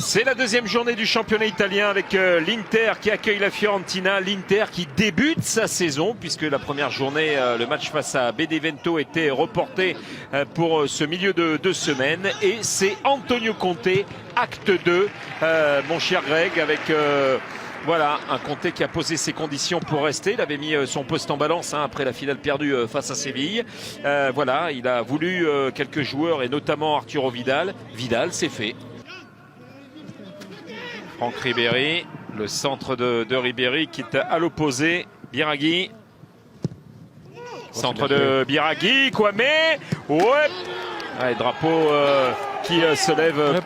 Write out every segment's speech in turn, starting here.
C'est la deuxième journée du championnat italien avec l'Inter qui accueille la Fiorentina. L'Inter qui débute sa saison puisque la première journée, le match face à Benevento était reporté pour ce milieu de semaine. Et c'est Antonio Conte, acte 2, mon cher Greg, avec... Voilà, un Conte qui a posé ses conditions pour rester. Il avait mis son poste en balance après la finale perdue face à Séville. Voilà, il a voulu quelques joueurs et notamment Arturo Vidal. Vidal, c'est fait. Franck Ribéry, le centre de Ribéry qui est à l'opposé. Biraghi. Centre de Biraghi, Kwame. Ouais. Allez, drapeau qui se lève.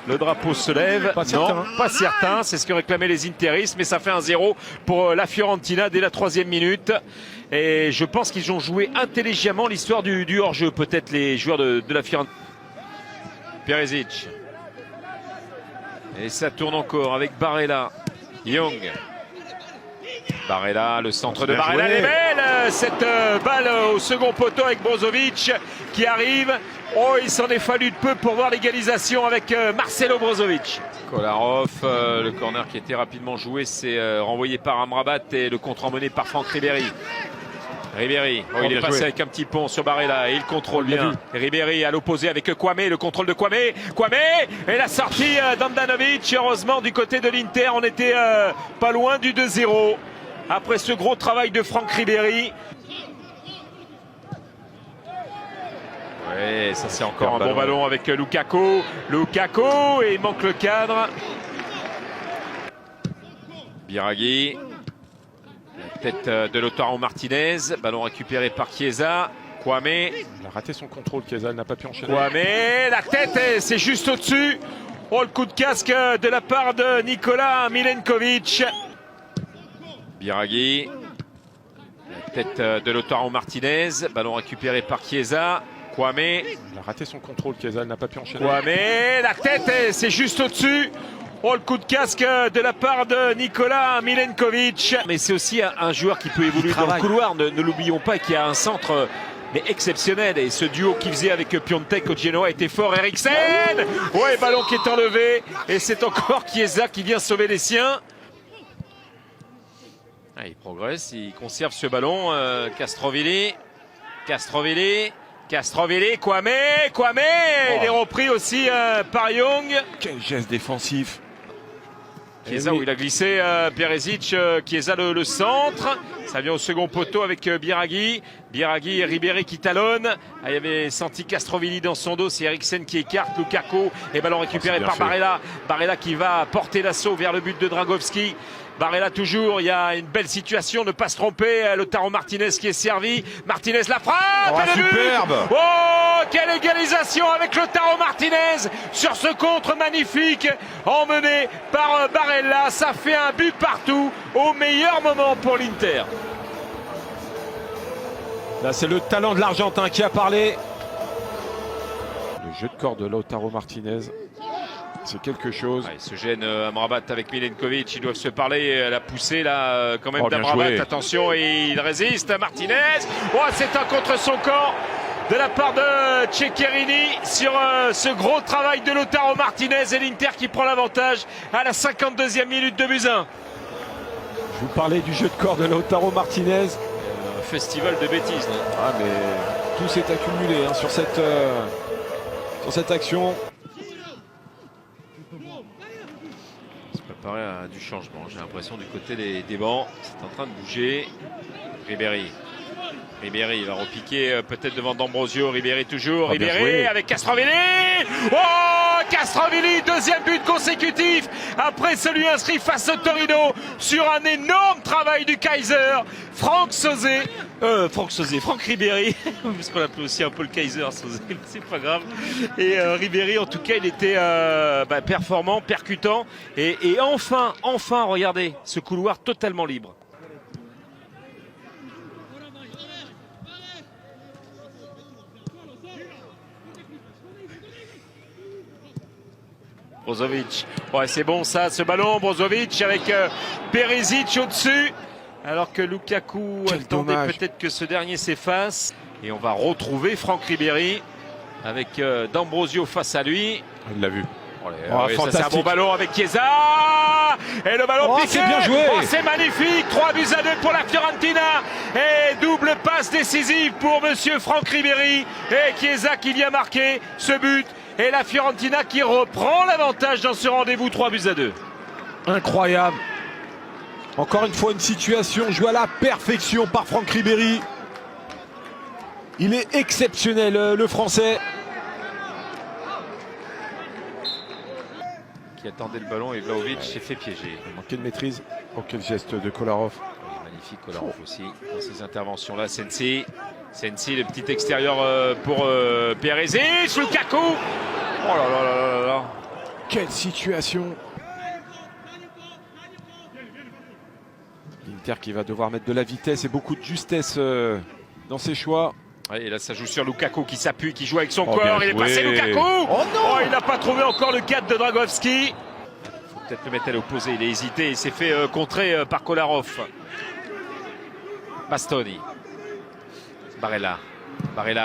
Le drapeau se lève. Pas certain. Non, pas certain. C'est ce que réclamaient les Interistes. Mais ça fait 1-0 pour la Fiorentina dès la 3e minute. Et je pense qu'ils ont joué intelligemment l'histoire du hors-jeu. Peut-être les joueurs de la Fiorentina. Perisic. Et ça tourne encore avec Barella. Young. Barella, le centre de Barella. Elle est belle cette balle au second poteau avec Brozovic qui arrive. Oh, il s'en est fallu de peu pour voir l'égalisation avec Marcelo Brozovic. Kolarov, le corner qui était rapidement joué, c'est renvoyé par Amrabat et le contre emmené par Franck Ribéry. Ribéry, il est passé avec un petit pont sur Barella et il contrôle bien. Ribéry à l'opposé avec Kwame, le contrôle de Kwame. Kwame et la sortie d'Andanovic. Heureusement du côté de l'Inter, on était pas loin du 2-0. Après ce gros travail de Franck Ribéry. Ouais, ça c'est encore un bon ballon avec Lukaku. Lukaku et il manque le cadre. Biraghi. La tête de Lautaro Martinez. Ballon récupéré par Chiesa. Kwame. Il a raté son contrôle, Chiesa, il n'a pas pu enchaîner. Kwame, la tête, c'est juste au-dessus. Oh, le coup de casque de la part de Nikola Milenkovic. Biraghi. La tête de Lautaro Martinez. Ballon récupéré par Chiesa. Kwame. Il a raté son contrôle, Chiesa, il n'a pas pu enchaîner. Kwame, la tête, c'est juste au-dessus. Oh, le coup de casque de la part de Nikola Milenkovic. Mais c'est aussi un joueur qui peut évoluer dans le couloir. Ne l'oublions pas, qui a un centre mais exceptionnel. Et ce duo qu'il faisait avec Piontek au Genoa était fort. Eriksen. Ouais, ballon qui est enlevé. Et c'est encore Chiesa qui vient sauver les siens. Ah, il progresse, il conserve ce ballon. Castrovilli. Kwame. Il est repris aussi par Young. Quel geste défensif. Chiesa où il a glissé Perisic, Chiesa le centre. Ça vient au second poteau avec Biraghi. Biraghi et Ribéry qui talonnent. Ah, il y avait senti Castrovilli dans son dos. C'est Eriksen qui écarte Lukaku. Et ballon récupéré par Barella. Barella qui va porter l'assaut vers le but de Dragowski. Barella toujours, il y a une belle situation, ne pas se tromper. Lautaro Martinez qui est servi. Martinez la frappe. Oh, superbe. Oh, quelle égalisation avec Lautaro Martinez sur ce contre magnifique emmené par Barella. Ça fait un but partout au meilleur moment pour l'Inter. Là, c'est le talent de l'Argentin qui a parlé. Le jeu de corps de Lautaro Martinez. C'est quelque chose. Il se gêne Amrabat avec Milenkovic. Ils doivent se parler. La poussée là quand même d'Amrabat. Attention, et il résiste. Martinez. Oh, c'est un contre son corps de la part de Ceccherini sur ce gros travail de Lautaro Martinez et l'Inter qui prend l'avantage à la 52e minute de Buzyn. Je vous parlais du jeu de corps de Lautaro Martinez. Un festival de bêtises. Ah, mais tout s'est accumulé sur cette action. Préparé à du changement, j'ai l'impression du côté des bancs, c'est en train de bouger. Ribéry, il va repiquer peut-être devant D'Ambrosio. Ribéry toujours, Ribéry avec Castrovilli. Oh, Castrovilli, deuxième but consécutif après celui inscrit face au Torino sur un énorme travail du Kaiser. Franck Ribéry, parce qu'on l'appelait aussi un peu le Kaiser, c'est pas grave. Et Ribéry, en tout cas, il était performant, percutant. Et enfin, regardez, ce couloir totalement libre. Brozovic, ouais, c'est bon ça, ce ballon. Brozovic avec Perisic au-dessus. Alors que Lukaku attendait peut-être que ce dernier s'efface. Et on va retrouver Franck Ribéry avec D'Ambrosio face à lui. Il l'a vu. Ça, c'est un fantastique. bon ballon avec Chiesa. Et le ballon piqué. C'est bien joué. C'est magnifique. 3-2 pour la Fiorentina. Et double passe décisive pour monsieur Franck Ribéry. Et Chiesa qui vient marquer ce but. Et la Fiorentina qui reprend l'avantage dans ce rendez-vous 3-2. Incroyable. Encore une fois, une situation jouée à la perfection par Franck Ribéry. Il est exceptionnel, le Français. Qui attendait le ballon et Vlahovic s'est fait piéger. Manqué de maîtrise. Oh, quel geste de Kolarov. Magnifique Kolarov aussi dans ces interventions-là. Sensi, le petit extérieur pour Perisic, Lukaku. Oh là là là là là. Quelle situation. L'Inter qui va devoir mettre de la vitesse et beaucoup de justesse dans ses choix. Et là ça joue sur Lukaku qui s'appuie, qui joue avec son Oh, corps. bien Il est joué. passé Lukaku. Oh non, il n'a pas trouvé encore le cadre de Dragowski. Il faut peut-être le mettre à l'opposé. Il a hésité. Il s'est fait contrer par Kolarov. Bastoni. Barella,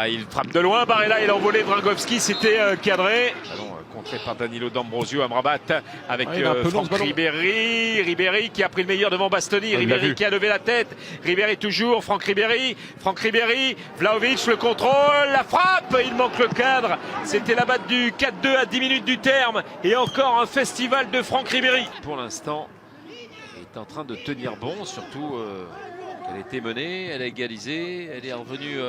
il frappe de loin. Barella, il a envolé Dragowski. C'était cadré. Ballon contré par Danilo D'Ambrosio à Mrabat avec il est un peu long, Franck ce ballon. Ribéry qui a pris le meilleur devant Bastoni. Ribéry qui a levé la tête. Ribéry toujours. Franck Ribéry. Vlahovic, le contrôle. La frappe. Il manque le cadre. C'était la batte du 4-2 à 10 minutes du terme. Et encore un festival de Franck Ribéry. Pour l'instant, il est en train de tenir bon. Surtout, elle était menée. Elle a égalisé. Elle est revenue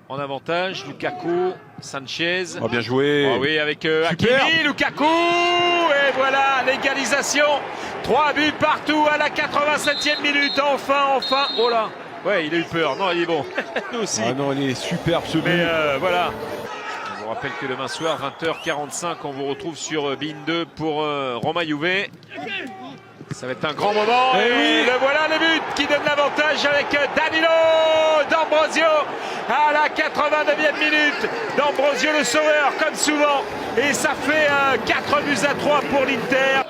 en avantage. Lukaku, Sanchez. Oh, bien joué. Oh oui, avec Hakimi, Lukaku. Et voilà l'égalisation. 3 buts partout à la 87e minute. Enfin. Oh là. Ouais, il a eu peur. Non, il est bon. Nous aussi. Ah non, il est superbe ce but. Mais voilà. On vous rappelle que demain soir, 20h45, on vous retrouve sur BeIN 2 pour Roma Juve. Ça va être un grand moment. Et le voilà le but qui donne l'avantage avec Danilo D'Ambrosio à la 89e minute. D'Ambrosio le sauveur comme souvent. Et ça fait 4-3 pour l'Inter.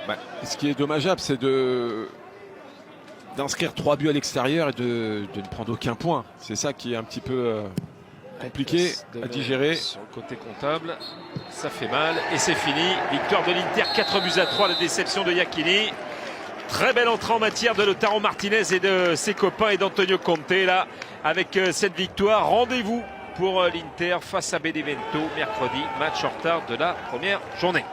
Ce qui est dommageable, c'est d'inscrire 3 buts à l'extérieur et de ne prendre aucun point. C'est ça qui est un petit peu compliqué à digérer. Sur le côté comptable, ça fait mal. Et c'est fini. Victoire de l'Inter, 4-3. La déception de Iachini. Très belle entrée en matière de Lautaro Martinez et de ses copains et d'Antonio Conte là avec cette victoire. Rendez-vous pour l'Inter face à Benevento mercredi, match en retard de la première journée.